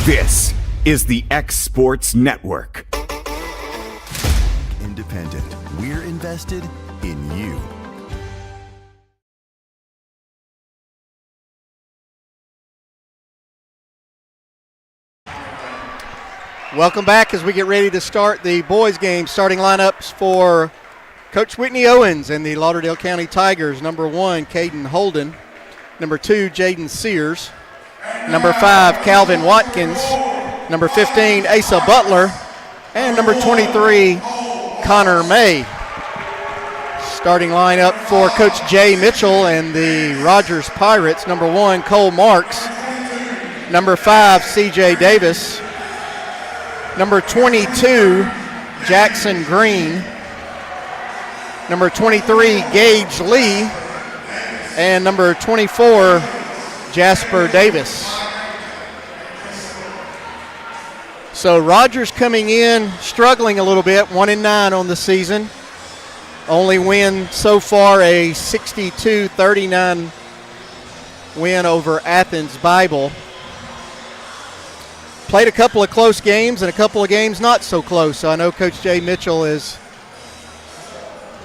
This is the X Sports Network. Independent. We're invested in you. Welcome back as we get ready to start the boys game. Starting lineups for Coach Whitney Owens and the Lauderdale County Tigers. Number 1, Caden Holden. Number 2, Jaden Sears. Number 5, Calvin Watkins. Number 15, Asa Butler. And number 23, Connor May. Starting lineup for Coach Jay Mitchell and the Rogers Pirates. Number 1, Cole Marks. Number 5, CJ Davis. Number 22, Jackson Green. Number 23, Gage Lee. And number 24, Jasper Davis. So Rogers coming in, struggling a little bit, 1-9 on the season. Only win so far a 62-39 win over Athens Bible. Played a couple of close games and a couple of games not so close. So I know Coach Jay Mitchell has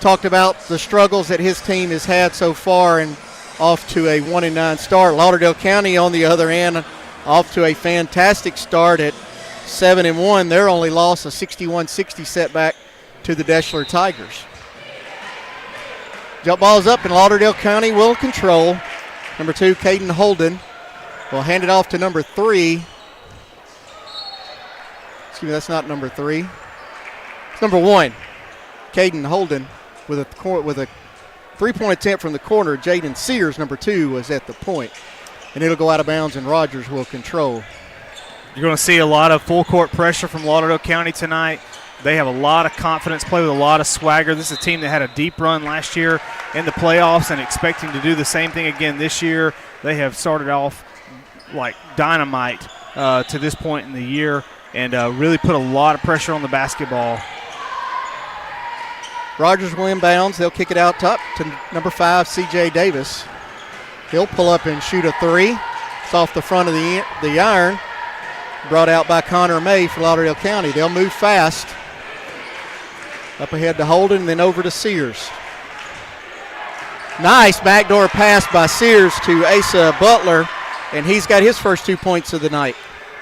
talked about the struggles that his team has had so far and off to a 1-9 start. Lauderdale County, on the other hand, off to a fantastic start at 7-1. Their only loss, a 61-60 setback to the Deschler Tigers. Jump ball's up, and Lauderdale County will control. Number 2, Caden Holden, will hand it off to number 3. Excuse me, that's not number 3. It's number 1, Caden Holden, with a three-point attempt from the corner. Jaden Sears, number 2, was at the point. And it'll go out of bounds, and Rogers will control. You're going to see a lot of full-court pressure from Lauderdale County tonight. They have a lot of confidence, play with a lot of swagger. This is a team that had a deep run last year in the playoffs and expecting to do the same thing again this year. They have started off like dynamite to this point in the year and really put a lot of pressure on the basketball. Rogers will inbounds. They'll kick it out top to number 5, C.J. Davis. He'll pull up and shoot a 3. It's off the front of the iron. Brought out by Connor May for Lauderdale County. They'll move fast. Up ahead to Holden, then over to Sears. Nice backdoor pass by Sears to Asa Butler, and he's got his first 2 points of the night.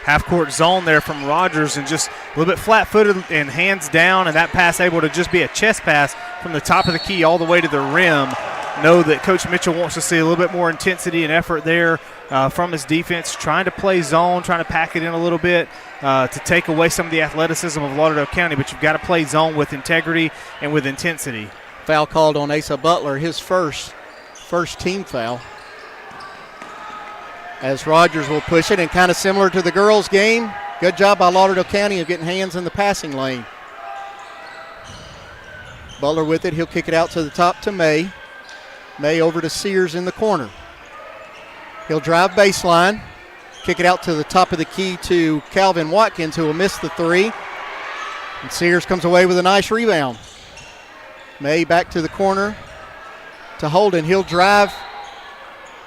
Half-court zone there from Rogers and just a little bit flat-footed and hands down, and that pass able to just be a chest pass from the top of the key all the way to the rim. Know that Coach Mitchell wants to see a little bit more intensity and effort there from his defense, trying to play zone, trying to pack it in a little bit to take away some of the athleticism of Lauderdale County, but you've got to play zone with integrity and with intensity. Foul called on Asa Butler, his first team foul. As Rogers will push it, and kind of similar to the girls' game, good job by Lauderdale County of getting hands in the passing lane. Butler with it, he'll kick it out to the top to May. May over to Sears in the corner. He'll drive baseline, kick it out to the top of the key to Calvin Watkins, who will miss the 3. And Sears comes away with a nice rebound. May back to the corner to Holden. He'll drive,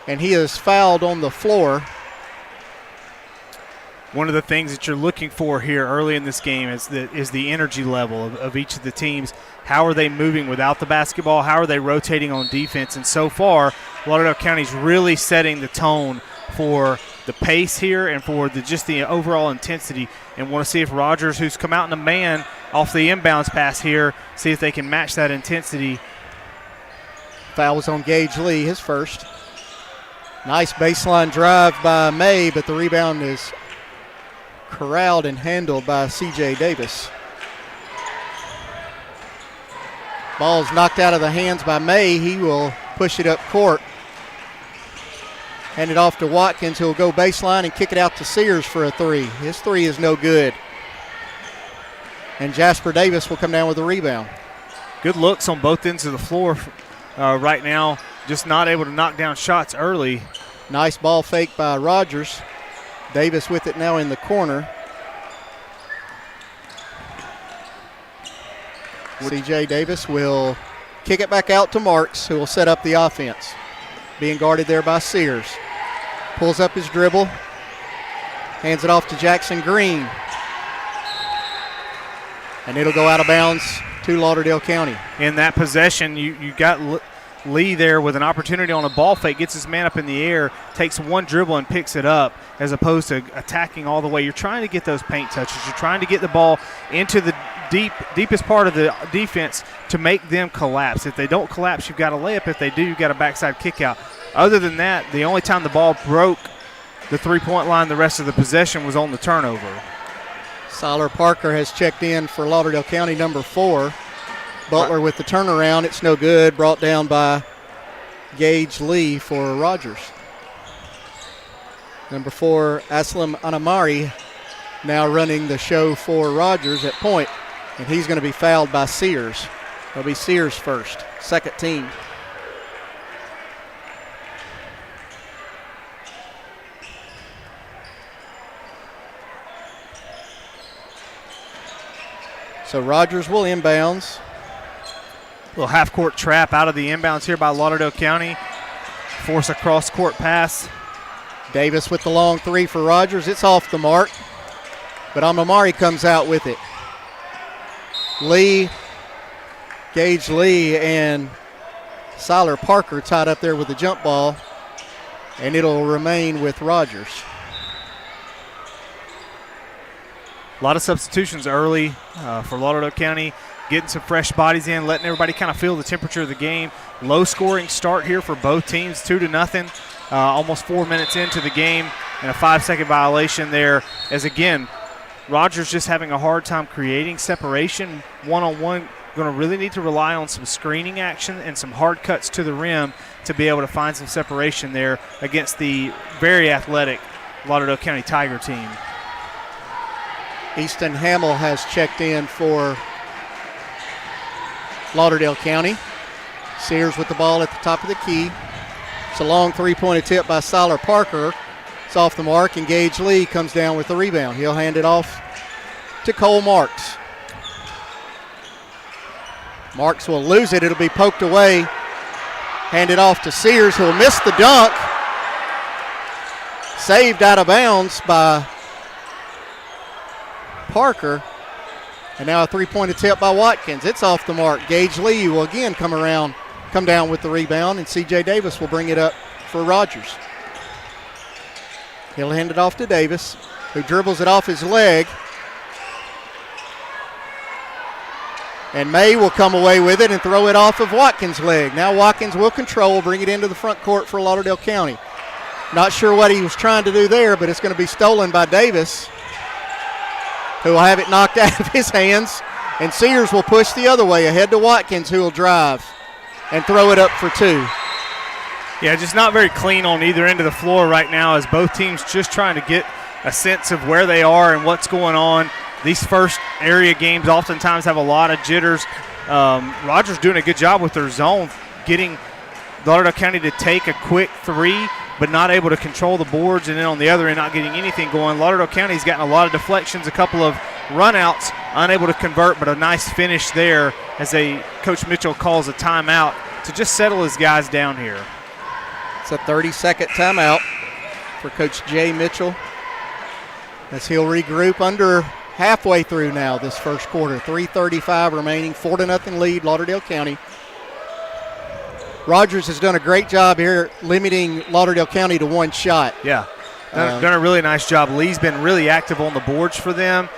and he is fouled on the floor. One of the things that you're looking for here early in this game is the energy level of each of the teams. How are they moving without the basketball? How are they rotating on defense? And so far, Lauderdale County's really setting the tone for the pace here and for just the overall intensity. And want to see if Rogers, who's come out in a man off the inbounds pass here, see if they can match that intensity. Foul was on Gage Lee, his first. Nice baseline drive by May, but the rebound is corralled and handled by C.J. Davis. Ball's knocked out of the hands by May. He will push it up court. Hand it off to Watkins, who will go baseline and kick it out to Sears for a 3. His 3 is no good. And Jasper Davis will come down with a rebound. Good looks on both ends of the floor right now. Just not able to knock down shots early. Nice ball fake by Rogers. Davis with it now in the corner. C.J. Davis will kick it back out to Marks, who will set up the offense. Being guarded there by Sears. Pulls up his dribble. Hands it off to Jackson Green. And it'll go out of bounds to Lauderdale County. In that possession, you got Lee there with an opportunity on a ball fake, gets his man up in the air, takes one dribble and picks it up, as opposed to attacking all the way. You're trying to get those paint touches. You're trying to get the ball into the deepest part of the defense to make them collapse. If they don't collapse, you've got a layup. If they do, you've got a backside kick out. Other than that, the only time the ball broke the three-point line the rest of the possession was on the turnover. Siler Parker has checked in for Lauderdale County, number 4. Butler with the turnaround. It's no good. Brought down by Gage Lee for Rogers. Number 4, Aslam Anamari, now running the show for Rogers at point. And he's going to be fouled by Sears. It'll be Sears first, second team. So Rogers will inbounds. Little half-court trap out of the inbounds here by Lauderdale County. Force a cross-court pass. Davis with the long three for Rogers. It's off the mark, but Amamari comes out with it. Gage Lee and Siler Parker tied up there with the jump ball, and it'll remain with Rogers. A lot of substitutions early for Lauderdale County, getting some fresh bodies in, letting everybody kind of feel the temperature of the game. Low-scoring start here for both teams, 2-0. Almost 4 minutes into the game, and a 5-second violation there. As again, Rogers just having a hard time creating separation one-on-one. Going to really need to rely on some screening action and some hard cuts to the rim to be able to find some separation there against the very athletic Lauderdale County Tiger team. Easton Hamill has checked in for Lauderdale County. Sears with the ball at the top of the key. It's a long three-point attempt by Siler Parker. It's off the mark, and Gage Lee comes down with the rebound. He'll hand it off to Cole Marks. Marks will lose it. It'll be poked away. Handed off to Sears, who'll miss the dunk. Saved out of bounds by Parker. And now a three-point attempt by Watkins. It's off the mark. Gage Lee will again come down with the rebound, and C.J. Davis will bring it up for Rogers. He'll hand it off to Davis, who dribbles it off his leg. And May will come away with it and throw it off of Watkins' leg. Now Watkins will control, bring it into the front court for Lauderdale County. Not sure what he was trying to do there, but it's going to be stolen by Davis, who will have it knocked out of his hands. And Sears will push the other way ahead to Watkins, who will drive and throw it up for 2. Yeah, just not very clean on either end of the floor right now, as both teams just trying to get a sense of where they are and what's going on. These first area games oftentimes have a lot of jitters. Rogers doing a good job with their zone, getting Lauderdale County to take a quick three, but not able to control the boards, and then on the other end not getting anything going. Lauderdale County's gotten a lot of deflections, a couple of runouts, unable to convert, but a nice finish there as Coach Mitchell calls a timeout to just settle his guys down here. It's a 30-second timeout for Coach Jay Mitchell as he'll regroup under halfway through now this first quarter. 3:35 remaining, 4-0 lead, Lauderdale County. Rogers has done a great job here limiting Lauderdale County to one shot. Yeah, done a really nice job. Lee's been really active on the boards for them.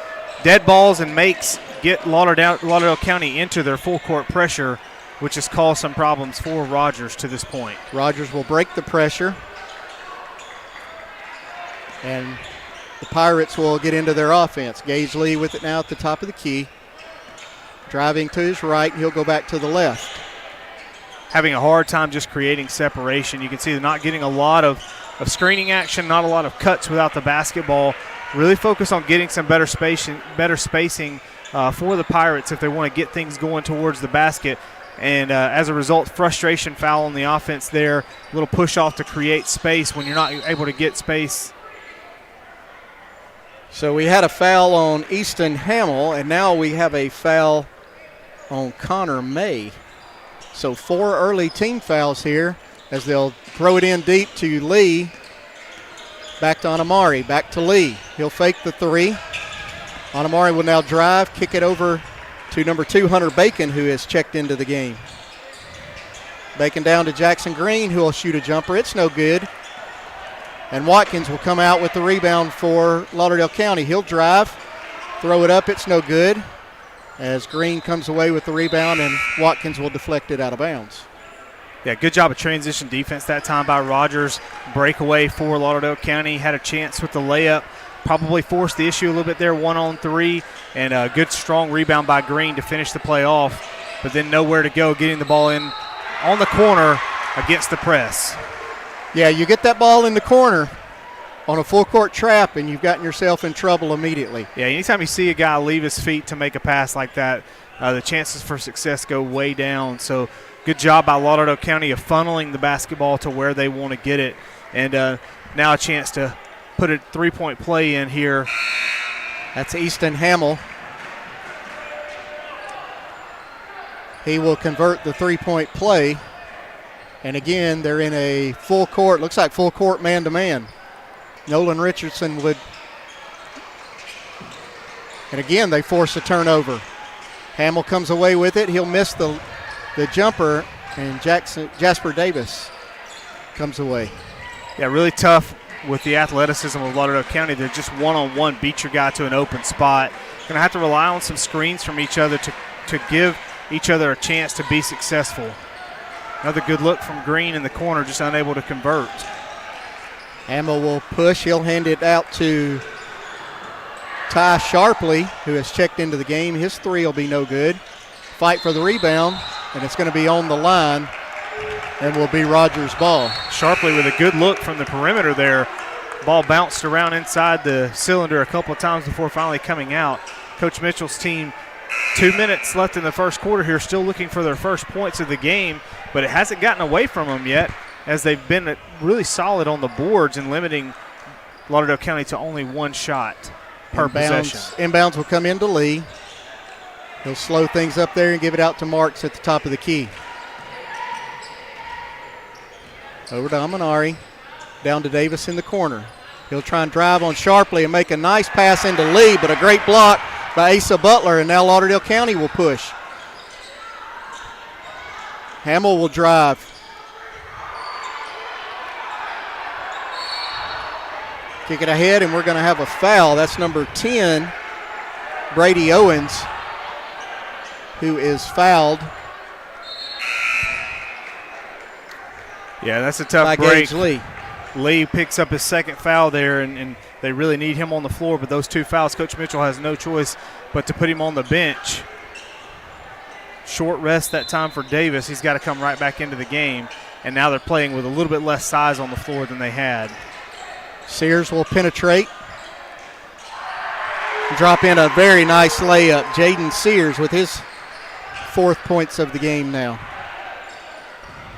Dead balls and makes get Lauderdale County into their full court pressure, which has caused some problems for Rogers to this point. Rogers will break the pressure, and the Pirates will get into their offense. Gage Lee with it now at the top of the key. Driving to his right, he'll go back to the left. Having a hard time just creating separation. You can see they're not getting a lot of screening action, not a lot of cuts without the basketball. Really focus on getting some better spacing for the Pirates if they want to get things going towards the basket. And as a result, frustration foul on the offense there. A little push off to create space when you're not able to get space. So we had a foul on Easton Hamill, and now we have a foul on Connor May. So 4 early team fouls here as they'll throw it in deep to Lee. Back to Anamari, back to Lee. He'll fake the three. Anamari will now drive, kick it over to number 2, Hunter Bacon, who has checked into the game. Bacon down to Jackson Green, who will shoot a jumper. It's no good. And Watkins will come out with the rebound for Lauderdale County. He'll drive, throw it up. It's no good, as Green comes away with the rebound, and Watkins will deflect it out of bounds. Yeah, good job of transition defense that time by Rogers. Breakaway for Lauderdale County. Had a chance with the layup. Probably forced the issue a little bit there, 1-on-3. And a good, strong rebound by Green to finish the play off. But then nowhere to go, getting the ball in on the corner against the press. Yeah, you get that ball in the corner on a full-court trap, and you've gotten yourself in trouble immediately. Yeah, anytime you see a guy leave his feet to make a pass like that, the chances for success go way down. So good job by Lauderdale County of funneling the basketball to where they want to get it. And now a chance to put a three-point play in here. That's Easton Hamill. He will convert the three-point play. And again, they're in a full court, looks like full court man-to-man. Nolan Richardson would, and again, they force a turnover. Hamill comes away with it. He'll miss the jumper, and Jasper Davis comes away. Yeah, really tough with the athleticism of Lauderdale County. They're just one-on-one, beat your guy to an open spot. Going to have to rely on some screens from each other to give each other a chance to be successful. Another good look from Green in the corner, just unable to convert. Hamill will push. He'll hand it out to Ty Sharpley, who has checked into the game. His three will be no good. Fight for the rebound, and it's going to be on the line and will be Rogers' ball. Sharpley with a good look from the perimeter there. Ball bounced around inside the cylinder a couple of times before finally coming out. Coach Mitchell's team, 2 minutes left in the first quarter here, still looking for their first points of the game, but it hasn't gotten away from them yet, as they've been really solid on the boards and limiting Lauderdale County to only one shot per possession. Inbounds will come into Lee. He'll slow things up there and give it out to Marks at the top of the key. Over to Amanari. Down to Davis in the corner. He'll try and drive on Sharpley and make a nice pass into Lee, but a great block by Asa Butler, and now Lauderdale County will push. Hamill will drive. Kick it ahead, and we're going to have a foul. That's number 10, Brady Owens, who is fouled. Yeah, that's a tough break. Lee picks up his second foul there, and they really need him on the floor, but those two fouls, Coach Mitchell has no choice but to put him on the bench. Short rest that time for Davis. He's got to come right back into the game, and now they're playing with a little bit less size on the floor than they had. Sears will penetrate. Drop in a very nice layup. Jaden Sears with his 4th points of the game now.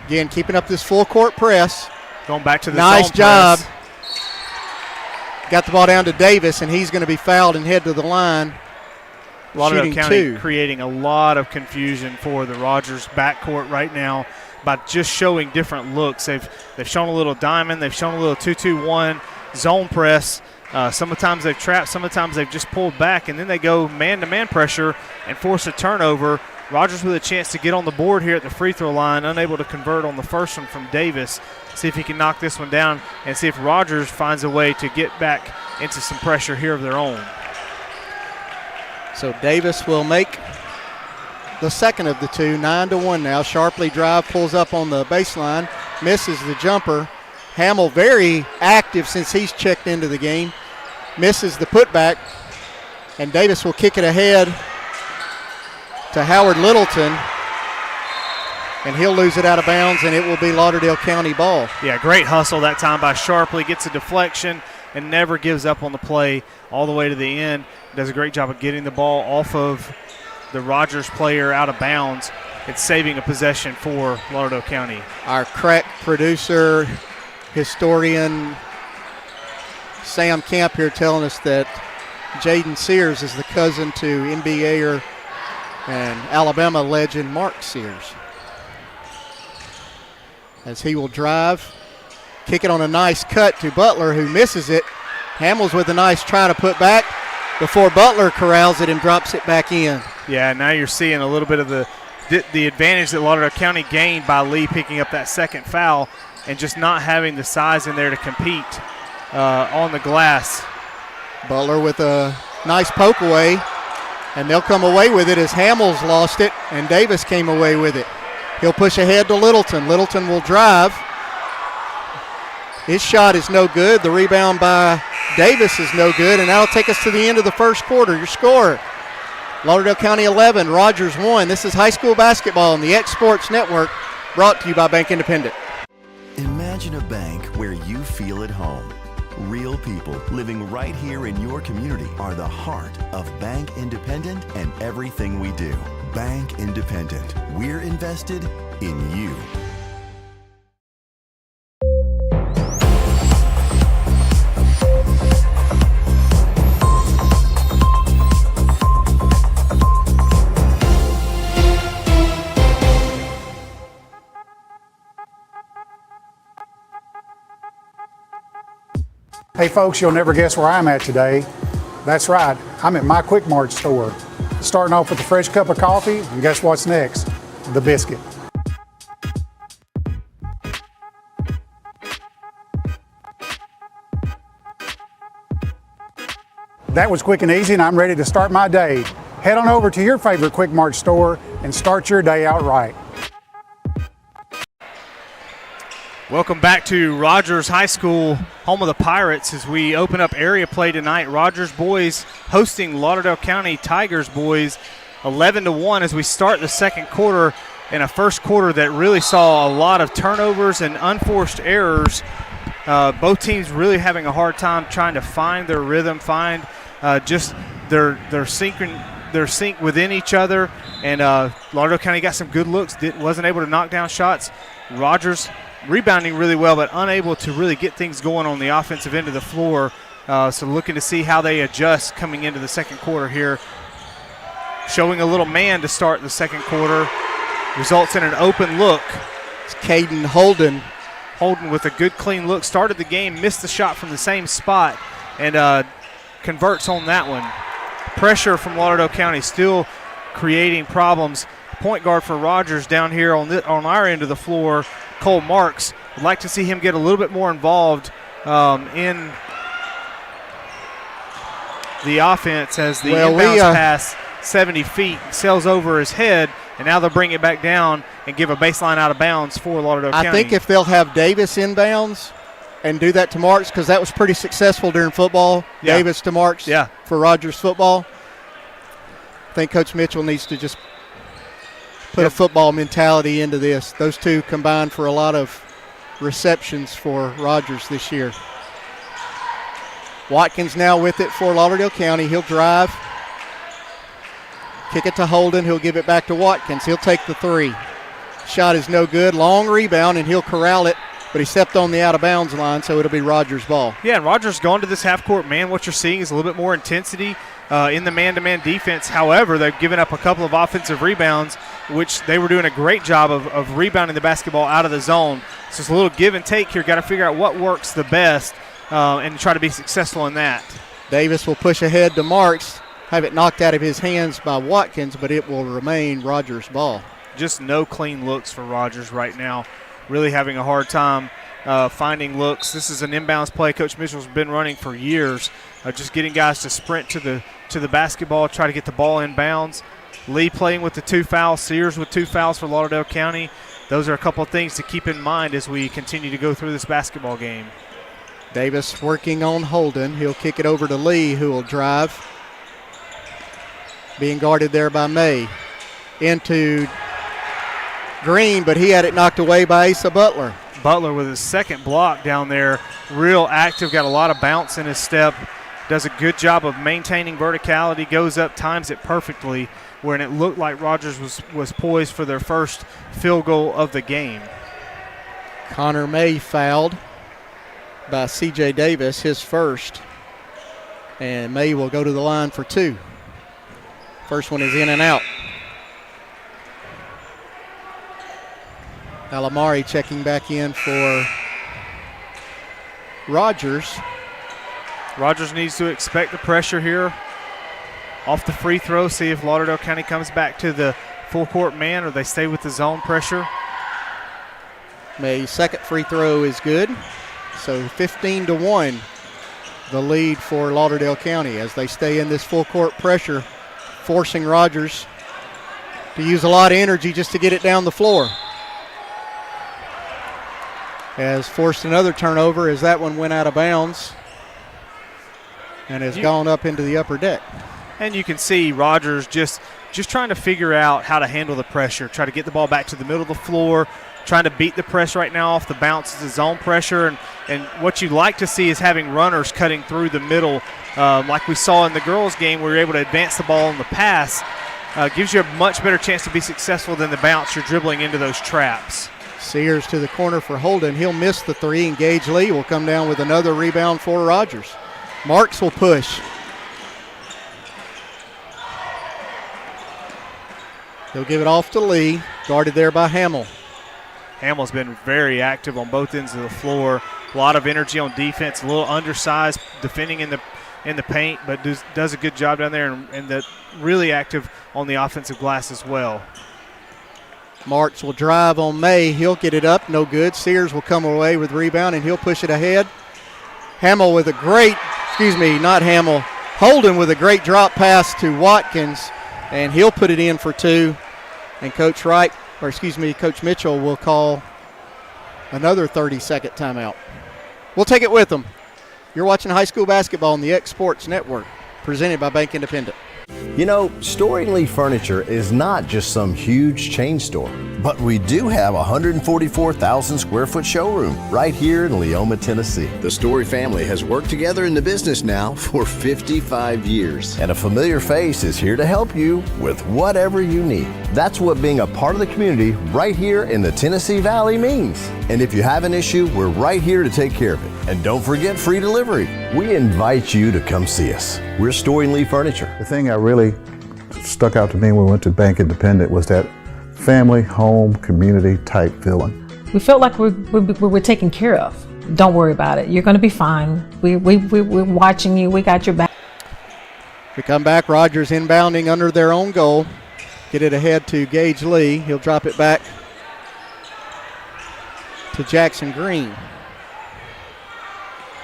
Again, keeping up this full court press. Going back to the nice zone job. press. Got the ball down to Davis, and he's going to be fouled and head to the line. Lauderdale County creating a lot of confusion for the Rogers backcourt right now by just showing different looks. They've shown a little diamond. They've shown a little 2-2-1 zone press. Sometimes they've trapped. Sometimes they've just pulled back, and then they go man-to-man pressure and force a turnover. Rogers with a chance to get on the board here at the free throw line, unable to convert on the first one from Davis. See if he can knock this one down and see if Rogers finds a way to get back into some pressure here of their own. So Davis will make the second of the two, 9-1 now. Sharpley drive, pulls up on the baseline, misses the jumper. Hamill very active since he's checked into the game, misses the putback, and Davis will kick it ahead to Howard Littleton, and he'll lose it out of bounds, and it will be Lauderdale County ball. Yeah, great hustle that time by Sharpley. Gets a deflection and never gives up on the play all the way to the end. Does a great job of getting the ball off of the Rogers player out of bounds. It's saving a possession for Lauderdale County. Our crack producer, historian Sam Camp here telling us that Jaden Sears is the cousin to NBAer and Alabama legend Mark Sears. As he will drive, kick it on a nice cut to Butler, who misses it. Hamels with a nice try to put back before Butler corrals it and drops it back in. Yeah, now you're seeing a little bit of the advantage that Lauderdale County gained by Lee picking up that second foul and just not having the size in there to compete on the glass. Butler with a nice poke away, and they'll come away with it as Hamels lost it and Davis came away with it. He'll push ahead to Littleton. Littleton will drive. His shot is no good. The rebound by Davis is no good, and that'll take us to the end of the first quarter. Your score, Lauderdale County 11, Rogers 1. This is high school basketball on the X Sports Network, brought to you by Bank Independent. Imagine a bank where you feel at home. Real people living right here in your community are the heart of Bank Independent and everything we do. Bank Independent. We're invested in you. Hey folks, you'll never guess where I'm at today. That's right, I'm at my Quick Mart store. Starting off with a fresh cup of coffee, and guess what's next? The biscuit. That was quick and easy, and I'm ready to start my day. Head on over to your favorite Quick Mart store and start your day out right. Welcome back to Rogers High School, home of the Pirates, as we open up area play tonight. Rogers boys hosting Lauderdale County Tigers boys 11-1 as we start the second quarter in a first quarter that really saw a lot of turnovers and unforced errors. Both teams really having a hard time trying to find their rhythm, find just their sync within each other. And Lauderdale County got some good looks, wasn't able to knock down shots. Rogers rebounding really well, but unable to really get things going on the offensive end of the floor. So looking to see how they adjust coming into the second quarter here. Showing a little man to start the second quarter. Results in an open look. It's Caden Holden. Holden with a good clean look. Started the game, missed the shot from the same spot, and converts on that one. Pressure from Lauderdale County still creating problems. Point guard for Rogers down here on our end of the floor, Cole Marks. Would like to see him get a little bit more involved in the offense as the inbounds pass 70 feet sails over his head, and now they'll bring it back down and give a baseline out of bounds for Lauderdale County. I think if they'll have Davis inbounds and do that to Marks, because that was pretty successful during football, Davis to Marks for Rogers football. I think Coach Mitchell needs to just put a football mentality into this. Those two combined for a lot of receptions for Rogers this year. Watkins now with it for Lauderdale County. He'll drive. Kick it to Holden. He'll give it back to Watkins. He'll take the three. Shot is no good. Long rebound, and he'll corral it, but he stepped on the out-of-bounds line, so it'll be Rogers' ball. Yeah, and Rogers gone to this half-court man. What you're seeing is a little bit more intensity in the man-to-man defense. However, they've given up a couple of offensive rebounds, which they were doing a great job of rebounding the basketball out of the zone. So it's a little give and take here. Got to figure out what works the best and try to be successful in that. Davis will push ahead to Marks, have it knocked out of his hands by Watkins, but it will remain Rogers' ball. Just no clean looks for Rogers right now. Really having a hard time finding looks. This is an inbounds play Coach Mitchell's been running for years, just getting guys to sprint to the basketball, try to get the ball in bounds. Lee playing with the 2 fouls, Sears with 2 fouls for Lauderdale County. Those are a couple of things to keep in mind as we continue to go through this basketball game. Davis working on Holden. He'll kick it over to Lee, who will drive. Being guarded there by May. Into Green, but he had it knocked away by Asa Butler. Butler with his second block down there. Real active, got a lot of bounce in his step. Does a good job of maintaining verticality, goes up, times it perfectly, when it looked like Rogers was poised for their first field goal of the game. Connor May fouled by C.J. Davis, his first. And May will go to the line for 2. First one is in and out. Alamari checking back in for Rogers. Rogers needs to expect the pressure here off the free throw, see if Lauderdale County comes back to the full court man or they stay with the zone pressure. May's second free throw is good. So 15-1, the lead for Lauderdale County as they stay in this full court pressure, forcing Rogers to use a lot of energy just to get it down the floor. Has forced another turnover as that one went out of bounds and has gone up into the upper deck. And you can see Rogers just trying to figure out how to handle the pressure, try to get the ball back to the middle of the floor, trying to beat the press right now off the bounce, the zone pressure. And what you like to see is having runners cutting through the middle like we saw in the girls' game where you're able to advance the ball on the pass. Gives you a much better chance to be successful than the bounce. You're dribbling into those traps. Sears to the corner for Holden. He'll miss the three, and Gage Lee will come down with another rebound for Rogers. Marks will push. He'll give it off to Lee, guarded there by Hamill. Hamill's been very active on both ends of the floor. A lot of energy on defense, a little undersized defending in the paint, but does a good job down there and really active on the offensive glass as well. Marks will drive on May. He'll get it up. No good. Sears will come away with the rebound, and he'll push it ahead. Holden with a great drop pass to Watkins, and he'll put it in for two. And Coach Mitchell will call another 30-second timeout. We'll take it with them. You're watching high school basketball on the X Sports Network, presented by Bank Independent. You know, Storing Lee Furniture is not just some huge chain store, but we do have a 144,000 square foot showroom right here in Leoma, Tennessee. The Story family has worked together in the business now for 55 years. And a familiar face is here to help you with whatever you need. That's what being a part of the community right here in the Tennessee Valley means. And if you have an issue, we're right here to take care of it. And don't forget free delivery. We invite you to come see us. We're Storing Lee Furniture. The thing that really stuck out to me when we went to Bank Independent was that family, home, community type feeling. We felt like we were taken care of. Don't worry about it. You're going to be fine. We're watching you. We got your back. We come back. Rogers inbounding under their own goal. Get it ahead to Gage Lee. He'll drop it back to Jackson Green.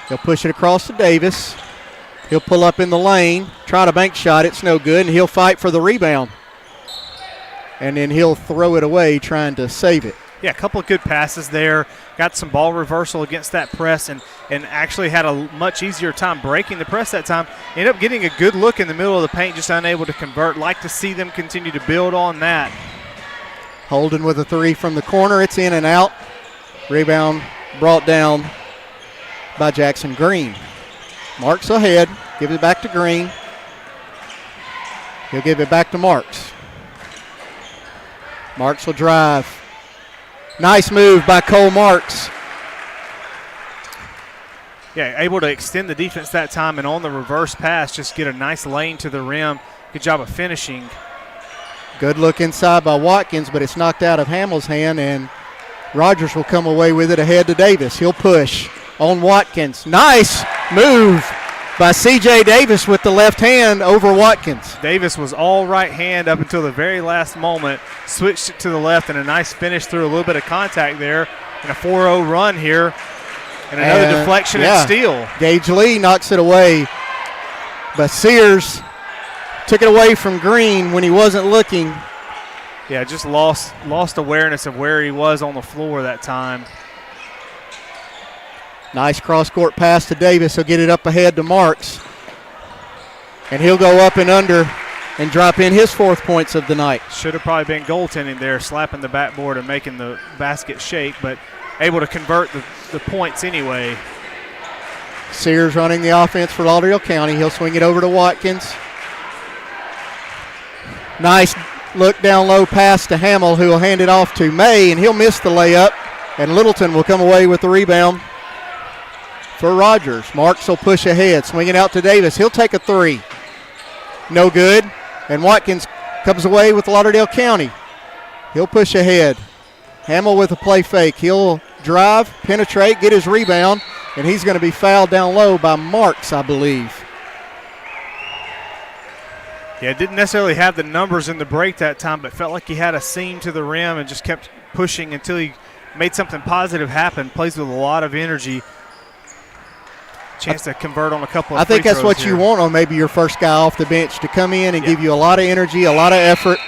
He'll push it across to Davis. He'll pull up in the lane, try to bank shot. It's no good, and he'll fight for the rebound. And then he'll throw it away trying to save it. Yeah, a couple of good passes there. Got some ball reversal against that press and actually had a much easier time breaking the press that time. Ended up getting a good look in the middle of the paint, just unable to convert. Like to see them continue to build on that. Holden with a three from the corner. It's in and out. Rebound brought down by Jackson Green. Marks ahead. Give it back to Green. He'll give it back to Marks. Marks will drive. Nice move by Cole Marks. Yeah, able to extend the defense that time, and on the reverse pass, just get a nice lane to the rim. Good job of finishing. Good look inside by Watkins, but it's knocked out of Hamill's hand, and Rogers will come away with it ahead to Davis. He'll push on Watkins. Nice move by C.J. Davis with the left hand over Watkins. Davis was all right hand up until the very last moment. Switched it to the left, and a nice finish through a little bit of contact there. And a 4-0 run here. And another deflection and steal. Gage Lee knocks it away. But Sears took it away from Green when he wasn't looking. Yeah, just lost awareness of where he was on the floor that time. Nice cross-court pass to Davis. He'll get it up ahead to Marks. And he'll go up and under and drop in his fourth points of the night. Should have probably been goaltending there, slapping the backboard and making the basket shake, but able to convert the points anyway. Sears running the offense for Lauderdale County. He'll swing it over to Watkins. Nice look down low pass to Hamill, who will hand it off to May, and he'll miss the layup. And Littleton will come away with the rebound for Rogers. Marks will push ahead, swing it out to Davis. He'll take a three. No good. And Watkins comes away with Lauderdale County. He'll push ahead. Hamill with a play fake. He'll drive, penetrate, get his rebound, and he's going to be fouled down low by Marks, I believe. Yeah, didn't necessarily have the numbers in the break that time, but felt like he had a seam to the rim and just kept pushing until he made something positive happen. Plays with a lot of energy. Chance to convert on a couple of I think free that's throws what here. you want on maybe your first guy off the bench, to come in and give you a lot of energy, a lot of effort.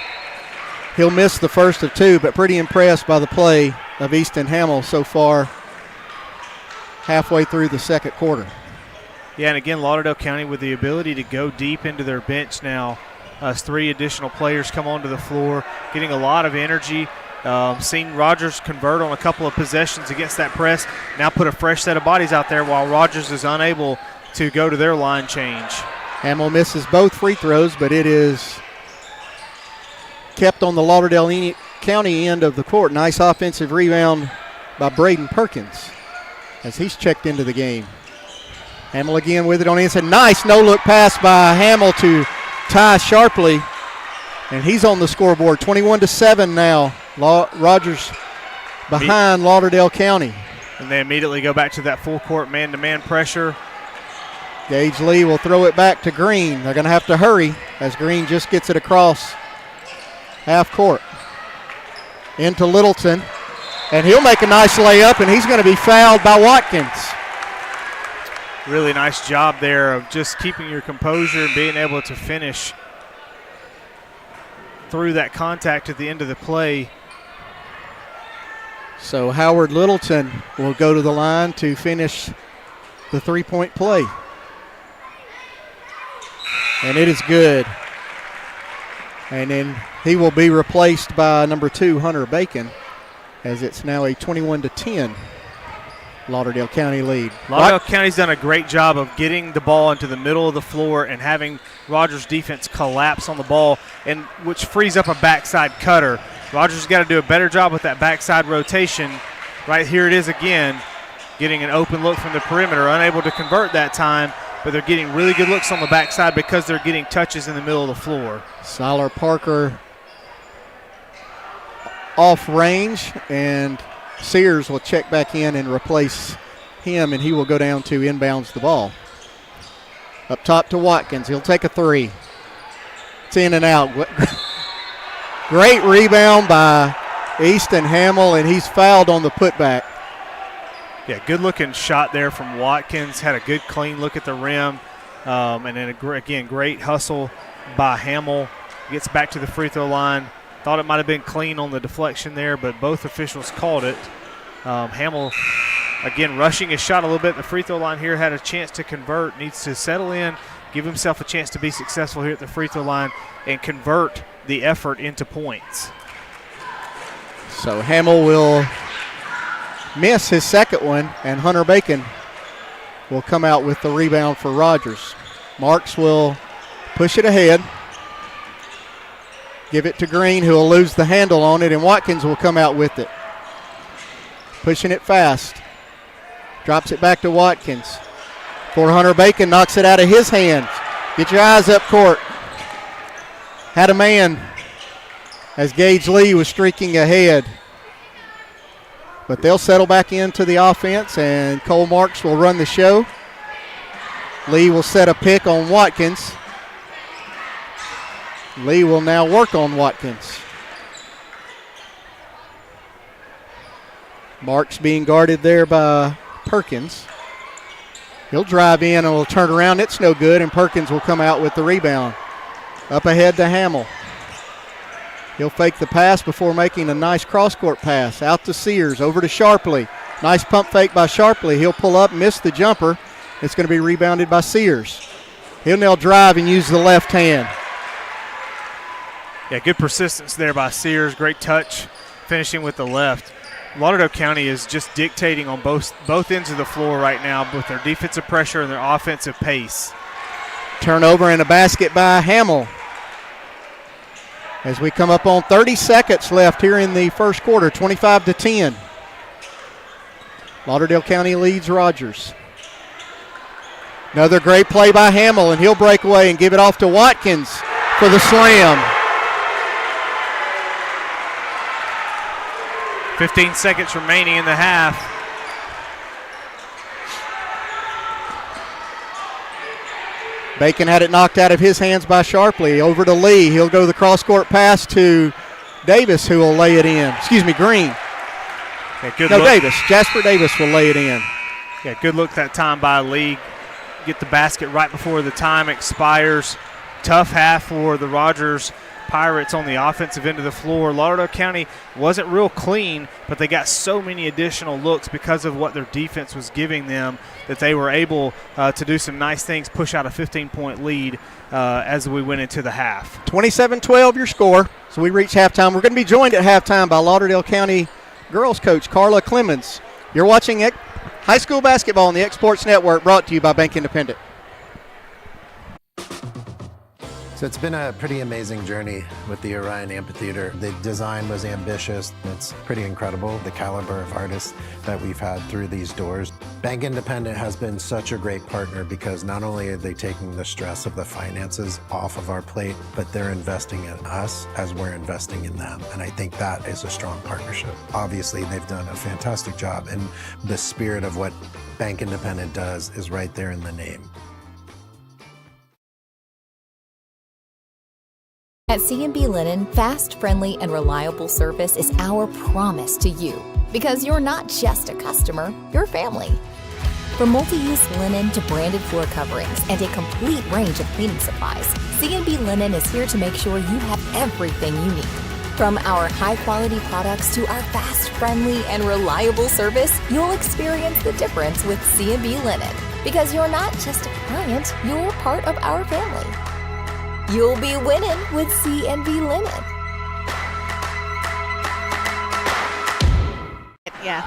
He'll miss the first of two, but pretty impressed by the play of Easton Hamill so far halfway through the second quarter. Yeah, and again, Lauderdale County with the ability to go deep into their bench now as 3 additional players come onto the floor, getting a lot of energy. Seen Rogers convert on a couple of possessions against that press. Now put a fresh set of bodies out there while Rogers is unable to go to their line change. Hamill misses both free throws, but it is kept on the Lauderdale County end of the court. Nice offensive rebound by Braden Perkins as he's checked into the game. Hamill again with it on the inside. Nice no-look pass by Hamill to Ty Sharpley, and he's on the scoreboard. 21-7 now. Rogers behind Lauderdale County. And they immediately go back to that full-court man-to-man pressure. Gage Lee will throw it back to Green. They're going to have to hurry as Green just gets it across half court. Into Littleton, and he'll make a nice layup, and he's going to be fouled by Watkins. Really nice job there of just keeping your composure and being able to finish through that contact at the end of the play. So Howard Littleton will go to the line to finish the three-point play. And it is good. And then he will be replaced by number 2, Hunter Bacon, as it's now a 21-10 Lauderdale County lead. Lauderdale County's done a great job of getting the ball into the middle of the floor and having Rogers' defense collapse on the ball, and which frees up a backside cutter. Rogers has got to do a better job with that backside rotation. Right here it is again, getting an open look from the perimeter, unable to convert that time, but they're getting really good looks on the backside because they're getting touches in the middle of the floor. Siler Parker off range, and Sears will check back in and replace him, and he will go down to inbounds the ball. Up top to Watkins. He'll take a three. It's in and out. Great rebound by Easton Hamill, and he's fouled on the putback. Yeah, good-looking shot there from Watkins. Had a good, clean look at the rim. And then, again, great hustle by Hamill. Gets back to the free throw line. Thought it might have been clean on the deflection there, but both officials called it. Hamill, again, rushing his shot a little bit at the free throw line here, had a chance to convert, needs to settle in, give himself a chance to be successful here at the free throw line and convert the effort into points. So Hamill will miss his second one, and Hunter Bacon will come out with the rebound for Rogers. Marks will push it ahead. Give it to Green, who will lose the handle on it, and Watkins will come out with it. Pushing it fast. Drops it back to Watkins. For Hunter Bacon, knocks it out of his hands. Get your eyes up court. Had a man as Gage Lee was streaking ahead. But they'll settle back into the offense, and Cole Marks will run the show. Lee will set a pick on Watkins. Lee will now work on Watkins. Marks being guarded there by Perkins. He'll drive in and will turn around. It's no good, and Perkins will come out with the rebound. Up ahead to Hamill. He'll fake the pass before making a nice cross-court pass. Out to Sears, over to Sharpley. Nice pump fake by Sharpley. He'll pull up, miss the jumper. It's going to be rebounded by Sears. He'll now drive and use the left hand. Yeah, good persistence there by Sears. Great touch, finishing with the left. Lauderdale County is just dictating on both ends of the floor right now with their defensive pressure and their offensive pace. Turnover and a basket by Hamill. As we come up on 30 seconds left here in the first quarter, 25-10. Lauderdale County leads Rogers. Another great play by Hamill, and he'll break away and give it off to Watkins for the slam. 15 seconds remaining in the half. Bacon had it knocked out of his hands by Sharpley. Over to Lee. He'll go the cross-court pass to Davis, who will lay it in. Excuse me, Green. Yeah, good no, look. Davis. Jasper Davis will lay it in. Yeah, good look that time by Lee. Get the basket right before the time expires. Tough half for the Rogers Pirates on the offensive end of the floor. Lauderdale County wasn't real clean, but they got so many additional looks because of what their defense was giving them that they were able to do some nice things, push out a 15-point lead as we went into the half. 27-12 your score. So we reach halftime. We're going to be joined at halftime by Lauderdale County girls coach Carla Clemens. You're watching high school basketball on the X Sports Network, brought to you by Bank Independent. So it's been a pretty amazing journey with the Orion Amphitheater. The design was ambitious. It's pretty incredible, the caliber of artists that we've had through these doors. Bank Independent has been such a great partner because not only are they taking the stress of the finances off of our plate, but they're investing in us as we're investing in them. And I think that is a strong partnership. Obviously, they've done a fantastic job, and the spirit of what Bank Independent does is right there in the name. At C&B Linen, fast, friendly, and reliable service is our promise to you. Because you're not just a customer, you're family. From multi-use linen to branded floor coverings and a complete range of cleaning supplies, C&B Linen is here to make sure you have everything you need. From our high-quality products to our fast, friendly, and reliable service, you'll experience the difference with C&B Linen. Because you're not just a client, you're part of our family. You'll be winning with C&B Linen. Yeah.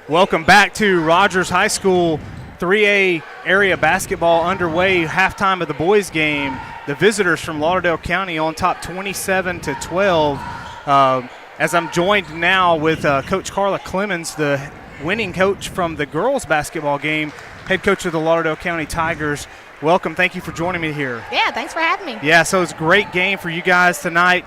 Welcome back to Rogers High School 3A area basketball underway. Halftime of the boys game. The visitors from Lauderdale County on top 27-12. As I'm joined now with Coach Carla Clemens, the winning coach from the girls basketball game, head coach of the Lauderdale County Tigers. Welcome. Thank you for joining me here. Yeah, thanks for having me. Yeah, so it's a great game for you guys tonight.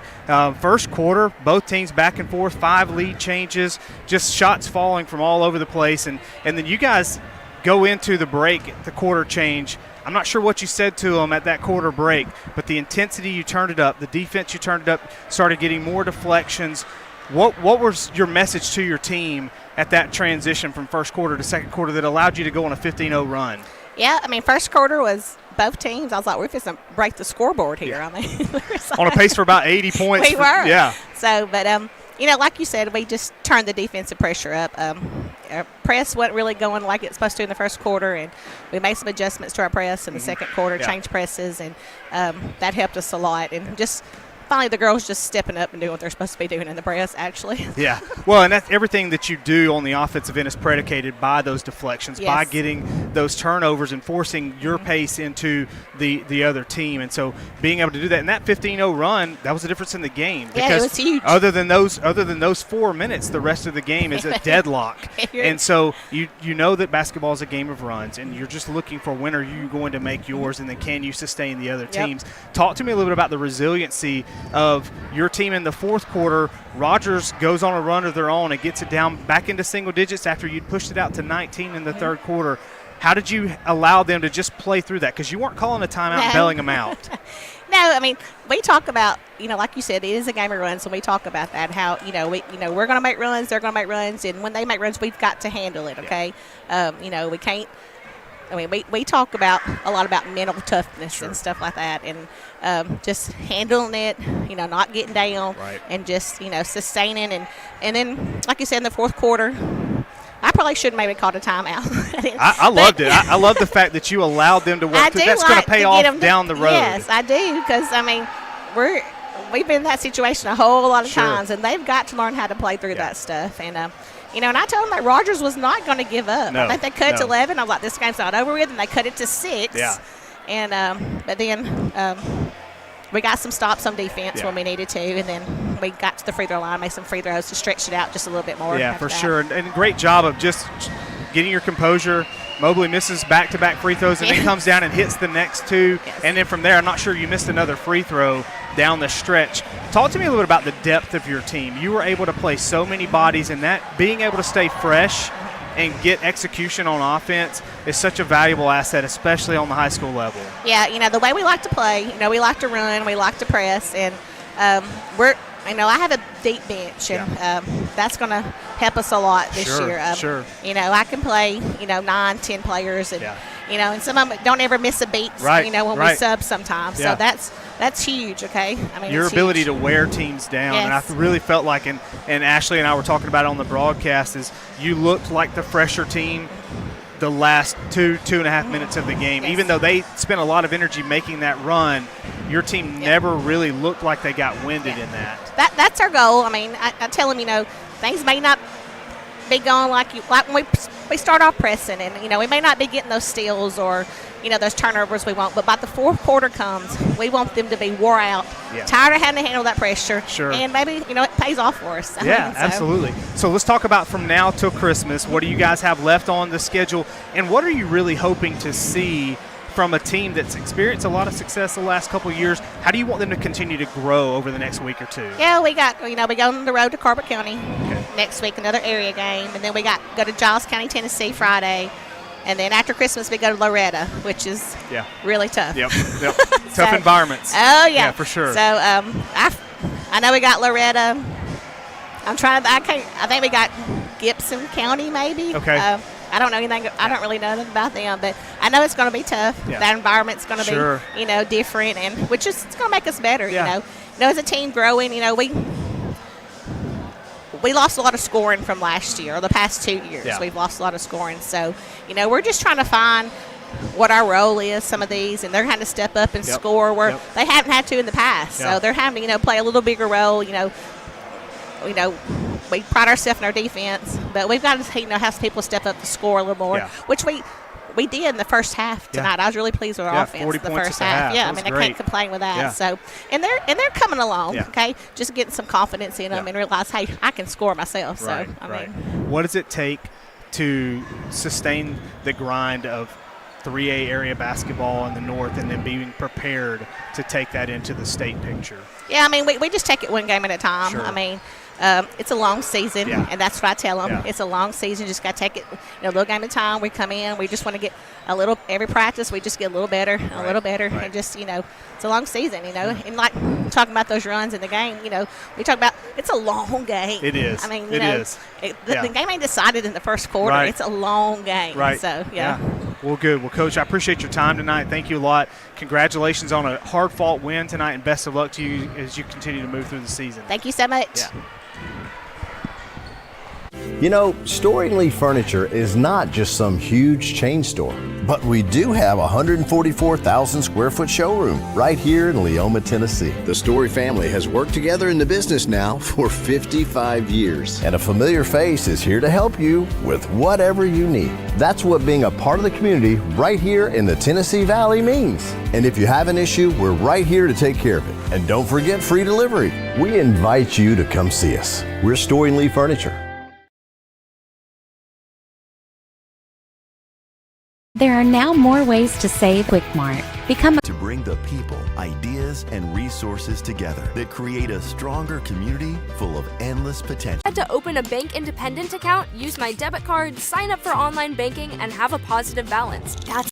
First quarter, both teams back and forth, 5 lead changes, just shots falling from all over the place. And then you guys go into the break, the quarter change. I'm not sure what you said to them at that quarter break, but the intensity, you turned it up. The defense, you turned it up, started getting more deflections. What was your message to your team at that transition from first quarter to second quarter that allowed you to go on a 15-0 run? Yeah, I mean, first quarter was both teams. I was like, we're just going to break the scoreboard here. Yeah. I mean, on a pace for about 80 points. We were. Yeah. So, but, like you said, we just turned the defensive pressure up. Our press wasn't really going like it's supposed to in the first quarter, and we made some adjustments to our press in the second quarter, changed presses, and that helped us a lot. And just finally the girls just stepping up and doing what they're supposed to be doing in the press, actually. Yeah. Well, and that's everything that you do on the offensive end is predicated by those deflections, by getting those turnovers and forcing your pace into the other team. And so being able to do that, and that 15-0 run, that was the difference in the game. Yeah, because it was huge. Other than those 4 minutes, the rest of the game is a deadlock. And so you know that basketball is a game of runs, and you're just looking for when are you going to make yours, and then can you sustain the other teams. Talk to me a little bit about the resiliency of your team in the fourth quarter. Rogers goes on a run of their own and gets it down back into single digits after you'd pushed it out to 19 in the third quarter. How did you allow them to just play through that? Because you weren't calling a timeout and bailing them out. No, I mean, we talk about, like you said, it is a game of runs, and we talk about that, how, we're going to make runs, they're going to make runs, and when they make runs, we've got to handle it, okay? We can't. I mean, we talk a lot about mental toughness and stuff like that, and just handling it, not getting down, and just, sustaining. And then, like you said, in the fourth quarter, I probably should have maybe called a timeout. I loved it. I love the fact that you allowed them to work through. That's going to pay off down the road. Yes, I do, because, I mean, we've been in that situation a whole lot of times, and they've got to learn how to play through that stuff. And, and I told them that Rogers was not going to give up. No, I think they cut it to 11. I was like, this game's not over with, and they cut it to 6. Yeah. And but then we got some stops on defense when we needed to, and then we got to the free throw line, made some free throws to stretch it out just a little bit more. Yeah, for sure. And great job of just getting your composure. Mobley misses back-to-back free throws and then comes down and hits the next 2. Yes. And then from there, I'm not sure you missed another free throw down the stretch. Talk to me a little bit about the depth of your team. You were able to play so many bodies, and that being able to stay fresh and get execution on offense is such a valuable asset, especially on the high school level. Yeah, the way we like to play, we like to run, we like to press, and I have a deep bench, and that's going to help us a lot this year. Sure. I can play, 9, 10 players, and and some of them don't ever miss a beat. Right. When we sub sometimes, so that's huge. Okay, your ability huge. to wear teams down, and I Yes. really felt like, and Ashley and I were talking about it on the broadcast, is you looked like the fresher team the last 2.5 minutes of the game. Yes. Even though they spent a lot of energy making that run, your team never really looked like they got winded in that. That's our goal. I tell them, things may not be going like when we start off pressing, and we may not be getting those steals or those turnovers we want, but by the fourth quarter comes, we want them to be wore out, tired of having to handle that pressure, and maybe it pays off for us. Absolutely. So let's talk about from now till Christmas. What do you guys have left on the schedule, and what are you really hoping to see from a team that's experienced a lot of success the last couple of years? How do you want them to continue to grow over the next week or two? Yeah, we got we go on the road to Corbett County next week, another area game, and then we go to Giles County, Tennessee Friday, and then after Christmas we go to Loretta, which is really tough. Yep. Tough environments. Oh yeah, for sure. So I know we got Loretta. I think we got Gibson County maybe. Okay. I don't know anything. I don't really know anything about them, but I know it's going to be tough. Yeah. That environment's going to be, different, and which is it's going to make us better. As a team growing, we lost a lot of scoring from last year, or the past 2 years. Yeah. We've lost a lot of scoring, so we're just trying to find what our role is. Some of these, and they're having to step up and score where they haven't had to in the past. So they're having to play a little bigger role. We pride ourselves in our defense, but we've got to have people step up to score a little more, which we did in the first half tonight. I was really pleased with our offense 40 in the points first at the half. Yeah, That was I great. can't complain with that. Yeah. So, and they're coming along. Okay, just getting some confidence in them and realize, hey, I can score myself. So I mean, what does it take to sustain the grind of 3A area basketball in the north, and then being prepared to take that into the state picture? Yeah, we just take it one game at a time. Sure. It's a long season, and that's what I tell them. It's a long season. Just got to take it, a little game at a time. We come in, we just want to get a little. Every practice, we just get a little better, and just it's a long season, And like talking about those runs in the game, we talk about it's a long game. It is. It is. The game ain't decided in the first quarter. Right. It's a long game. Right. So Well, good. Well, Coach, I appreciate your time tonight. Thank you a lot. Congratulations on a hard-fought win tonight, and best of luck to you as you continue to move through the season. Thank you so much. Yeah. Storing Lee Furniture is not just some huge chain store, but we do have a 144,000 square foot showroom right here in Leoma, Tennessee. The Story family has worked together in the business now for 55 years. And a familiar face is here to help you with whatever you need. That's what being a part of the community right here in the Tennessee Valley means. And if you have an issue, we're right here to take care of it. And don't forget free delivery. We invite you to come see us. We're Storing Lee Furniture. There are now more ways to save with Mart. Become to bring the people, ideas, and resources together that create a stronger community full of endless potential. I had to open a bank independent account, use my debit card, sign up for online banking, and have a positive balance. That's